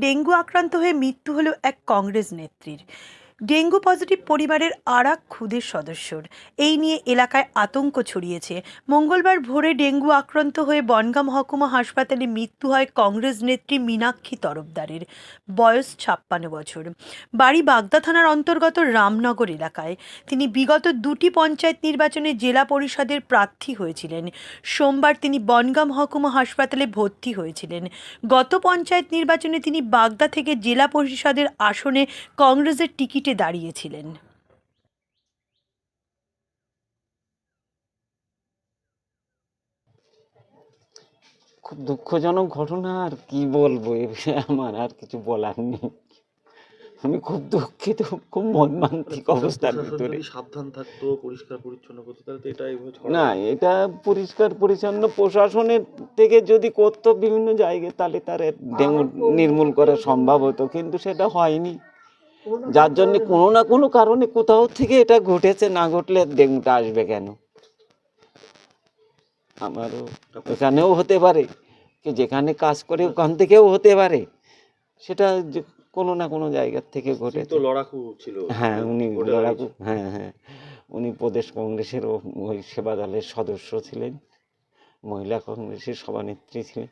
Dengue আক্রান্ত হয়ে মৃত্যু হলো এক কংগ্রেস নেত্রীর। ডেঙ্গু পজিটিভ পরিবারের আর এক ক্ষুদে সদস্যর। এই নিয়ে এলাকায় আতঙ্ক ছড়িয়েছে। মঙ্গলবার ভোরে ডেঙ্গু আক্রান্ত হয়ে বনগাঁ মহকুমা হাসপাতালে মৃত্যু হয় কংগ্রেস নেত্রী মীনাক্ষী তরফদারের। বয়স ৫৬ বছর। বাড়ি বাগদা থানার অন্তর্গত রামনগর এলাকায়। তিনি বিগত দুটি পঞ্চায়েত নির্বাচনে জেলা পরিষদের প্রার্থী হয়েছিলেন। সোমবার তিনি বনগাঁ মহকুমা হাসপাতালে ভর্তি হয়েছিলেন। গত পঞ্চায়েত নির্বাচনে তিনি বাগদা থেকে জেলা পরিষদের আসনে কংগ্রেসের টিকিটে দাঁড়িয়েছিলেন। খুব দুঃখজনক ঘটনা, আর কি বলবো এ বিষয়ে আমার আর কিছু বলার নেই। আমি খুব দুঃখিত, খুব মর্মান্তিক অবস্থার ভিতরে। সাবধান থাকতো, পরিষ্কার পরিচ্ছন্ন করতো, তাহলে তো এটা এইভাবে না, এটা পরিষ্কার পরিচ্ছন্ন প্রশাসনের থেকে যদি করতো বিভিন্ন জায়গায়, তাহলে তার ডেঙ্গু নির্মূল করা সম্ভব হতো, কিন্তু সেটা হয়নি। যার জন্য কোনো না কোনো কারণে কোথাও থেকে এটা ঘটেছে। না ঘটলে ডেঙ্গুটা আসবে কেন? আমারও এখানেও হতে পারে, কি যেখানে কাজ করে ওখান থেকেও হতে পারে। সেটা কোনো না কোনো জায়গার থেকে ঘটেছে। তো লড়াকু ছিল। হ্যাঁ, উনি লড়াকু, হ্যাঁ হ্যাঁ, উনি প্রদেশ কংগ্রেসের ওই সেবা দলের সদস্য ছিলেন, মহিলা কংগ্রেসের সভানেত্রী ছিলেন,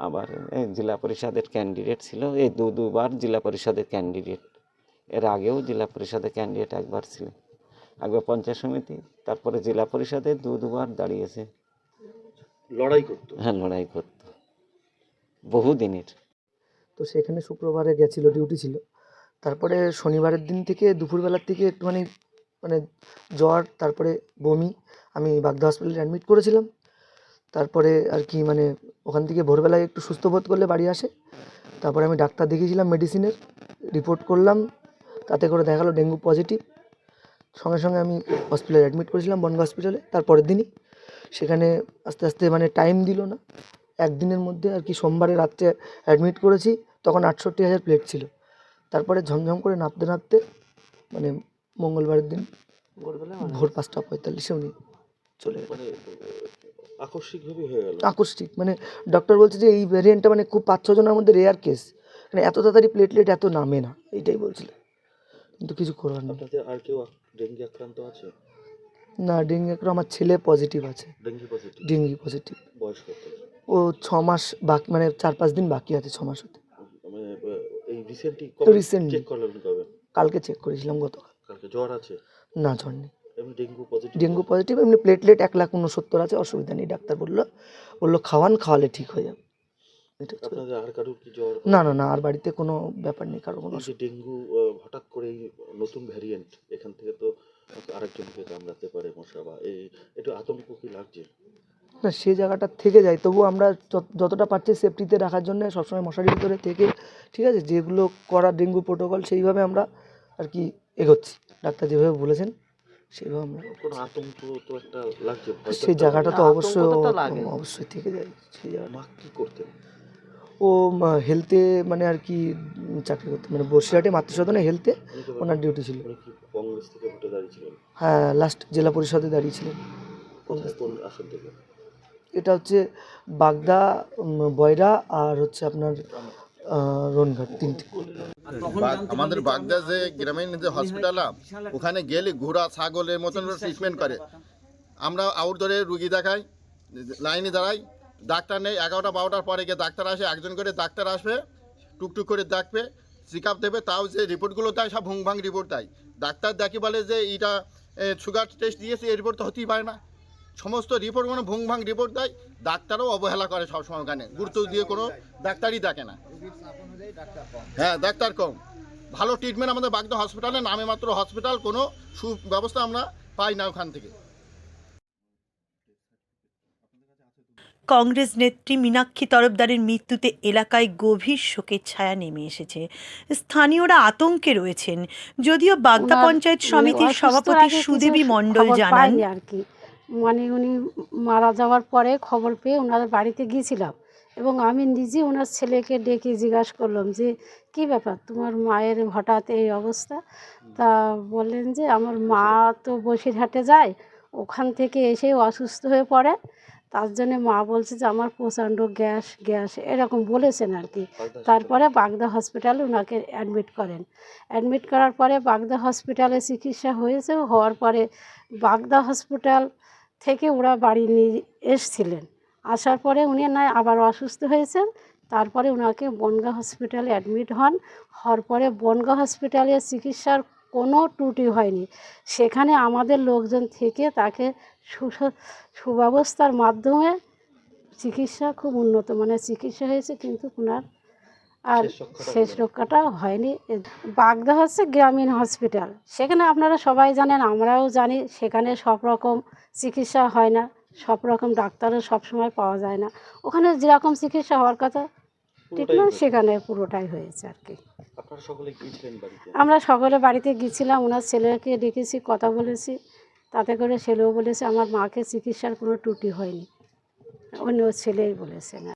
আবার জেলা পরিষদের ক্যান্ডিডেট ছিল। এই দুবার জেলা পরিষদের ক্যান্ডিডেট। এর আগেও জেলা পরিষদের ক্যান্ডিডেট একবার ছিলেন, একবার পঞ্চায়েত সমিতি, তারপরে জেলা পরিষদে দুবার দাঁড়িয়েছে। লড়াই করতো? হ্যাঁ, লড়াই করতো বহুদিনের। তো সেখানে শুক্রবারে গেছিলো, ডিউটি ছিল। তারপরে শনিবারের দিন থেকে দুপুরবেলার থেকে একটুখানি মানে জ্বর, তারপরে বমি। আমি বাগদা হসপিটালে অ্যাডমিট করেছিলাম। তারপরে আর কি মানে ওখান থেকে ভোরবেলায় একটু সুস্থ বোধ করলে বাড়ি আসে। তারপরে আমি ডাক্তার দেখিয়েছিলাম, মেডিসিনের রিপোর্ট করলাম, তাতে করে দেখালো ডেঙ্গু পজিটিভ। সঙ্গে সঙ্গে আমি হসপিটালে অ্যাডমিট করেছিলাম, বনগাঁ হসপিটালে। তারপরের দিনই সেখানে আস্তে আস্তে মানে টাইম দিল না, একদিনের মধ্যে আর কি সোমবারে রাত্রে অ্যাডমিট করেছি, তখন ৬৮,০০০ প্লেট ছিল। তারপরে ঝমঝম করে নাপতে নাপতে মানে মঙ্গলবারের দিন ভোর ৫টা ৪৫ উনি চলে গেলেন। মানে আকস্মিকভাবে হয়ে গেল। আকস্মিক মানে ডক্টর বলছে যে এই ভ্যারিয়েন্টটা মানে খুব ৫-৬ জনের মধ্যে রেয়ার কেস, মানে এত তাড়াতাড়ি প্লেটলেট এত নামে না, এইটাই বলছিল। কিন্তু কিছু করার নেই। আপনাদের আর কেউ ডেঙ্গি আক্রান্ত আছে? না, ডেঙ্গি একটা আমার ছেলে পজিটিভ আছে। Dengue positive? Dengue positive. বয়স কত? ও ৬ মাস বাকি, মানে ৪-৫ দিন বাকি আছে ৬ মাস হতে। মানে এই রিসেন্টলি রিসেন্টলি চেক করলেন কবে? কালকে চেক করেছিলাম, গতকাল। কালকে জ্বর আছে? না, জ্বর নেই। এমনি ডেঙ্গু পজিটিভ? ডেঙ্গু পজিটিভ, এমনি প্লেটলেট ১,৬৯,০০০ আছে, অসুবিধা নেই। ডাক্তার বললো খাওয়ালে ঠিক হয়ে যাবে। আপনাদের আর কারোর কি জ্বর? না না না, আর বাড়িতে কোনো ব্যাপার নেই, কারো কোনো এই যে ডেঙ্গু হঠাৎ করে এই নতুন ভ্যারিয়েন্ট, এখান থেকে তো আরেকজনকে কামড়াতে পারে মশা, বা এই একটু আতঙ্ক কি লাগছে? না, সে জায়গাটা থেকে যায়, তবু আমরা যতটা পারছি সেফটিতে রাখার জন্য সবসময় মশারির ভিতরে থেকে, ঠিক আছে, যেগুলো করা ডেঙ্গু প্রোটোকল সেইভাবে আমরা আর কি এগোচ্ছি। ডাক্তার যেভাবে বলেছেন সেইভাবে আমরা। কোনো আতঙ্ক তো একটা লাগছে, সেই জায়গাটা তো অবশ্যই থেকে যায় সেই জায়গাটা। মা কি করতেন? ও হেলথে মানে আর কি চাকরি করতেন, মানে বসিরহাটে মাতৃসদনে হেলথে ওনার ডিউটি ছিল। উনি কি কংগ্রেস থেকে ভোটে দাঁড়িয়েছিলেন? হ্যাঁ, লাস্ট জেলা পরিষদে দাঁড়িয়েছিলেন। কোন আসন থেকে? এটা হচ্ছে বাগদা, বয়রা, আর হচ্ছে আপনার রনঘাট, তিনটে। আমাদের বাগদা যে গ্রামীণ যে হসপিটাল, ওখানে গেলে ঘোড়া ছাগলের মতন ট্রিটমেন্ট করে। আমরা আউটডোরে রুগী দেখাই, লাইনে দাঁড়াই, ডাক্তার নেই। 11টা 12টার পরে গিয়ে ডাক্তার আসে, একজন করে ডাক্তার আসবে, টুকটুক করে দেখবে, চেক আপ দেবে। তাও যে রিপোর্টগুলো দেয় সব ভুংভাং রিপোর্ট দেয়। ডাক্তার দেখি বলে যে এইটা সুগার টেস্ট দিয়েছে, এই রিপোর্ট তো হতেই পারে না। সমস্ত রিপোর্ট মানে ভুংভাং রিপোর্ট দেয়। ডাক্তারও অবহেলা করে সবসময়, ওখানে গুরুত্ব দিয়ে কোনো ডাক্তারই দেখে না। হ্যাঁ, ডাক্তার কম। ভালো ট্রিটমেন্ট আমাদের বাগদা হসপিটালে, নামে মাত্র হসপিটাল, কোনো সুব্যবস্থা আমরা পাই না ওখান থেকে। কংগ্রেস নেত্রী মীনাক্ষী তরফদারের মৃত্যুতে এলাকায় গভীর শোকের ছায়া নেমে এসেছে। স্থানীয়রা আতঙ্কে রয়েছেন। যদিও বাগদা পঞ্চায়েত সমিতির সভাপতি সুদেবী মণ্ডল জানান, আর কি মানে উনি মারা যাওয়ার পরে খবর পেয়ে ওনাদের বাড়িতে গিয়েছিলাম, এবং আমি নিজে ওনার ছেলেকে ডেকে জিজ্ঞাসা করলাম যে কী ব্যাপার, তোমার মায়ের হঠাৎ এই অবস্থা। তা বললেন যে আমার মা তো বসিরহাটে যায়, ওখান থেকে এসে অসুস্থ হয়ে পড়ে, তার জন্যে মা বলছে যে আমার প্রচণ্ড গ্যাস গ্যাস এরকম বলেছেন আর কি। তারপরে বাগদা হসপিটালে ওনাকে অ্যাডমিট করেন। অ্যাডমিট করার পরে বাগদা হসপিটালে চিকিৎসা হয়েছে, হওয়ার পরে বাগদা হসপিটাল থেকে ওরা বাড়ি নিয়ে এসছিলেন। আসার পরে উনি না আবার অসুস্থ হয়েছেন, তারপরে ওনাকে বনগাঁ হসপিটালে অ্যাডমিট হন। হওয়ার পরে বনগাঁ হসপিটালে চিকিৎসার কোনো ত্রুটি হয়নি। সেখানে আমাদের লোকজন থেকে তাকে সুব্যবস্থার মাধ্যমে চিকিৎসা খুব উন্নত মানের চিকিৎসা হয়েছে, কিন্তু ওনার আর শেষ রক্ষাটা হয়নি। বাগদা হচ্ছে গ্রামীণ হসপিটাল, সেখানে আপনারা সবাই জানেন, আমরাও জানি, সেখানে সব রকম চিকিৎসা হয় না, সব রকম ডাক্তারও সবসময় পাওয়া যায় না। ওখানে যেরকম চিকিৎসা হওয়ার কথা ট্রিটমেন্ট সেখানে পুরোটাই হয়েছে আর কি। আপনারা সকলে গিয়েছিলেন বাড়িতে? আমরা সকলে বাড়িতে গিয়েছিলাম, ওনার ছেলেকে ডেকেছি, কথা বলেছি, তাতে করে ছেলেও বলেছে আমার মাকে চিকিৎসার কোনো ত্রুটি হয়নি, অন্য ছেলেই বলেছে না।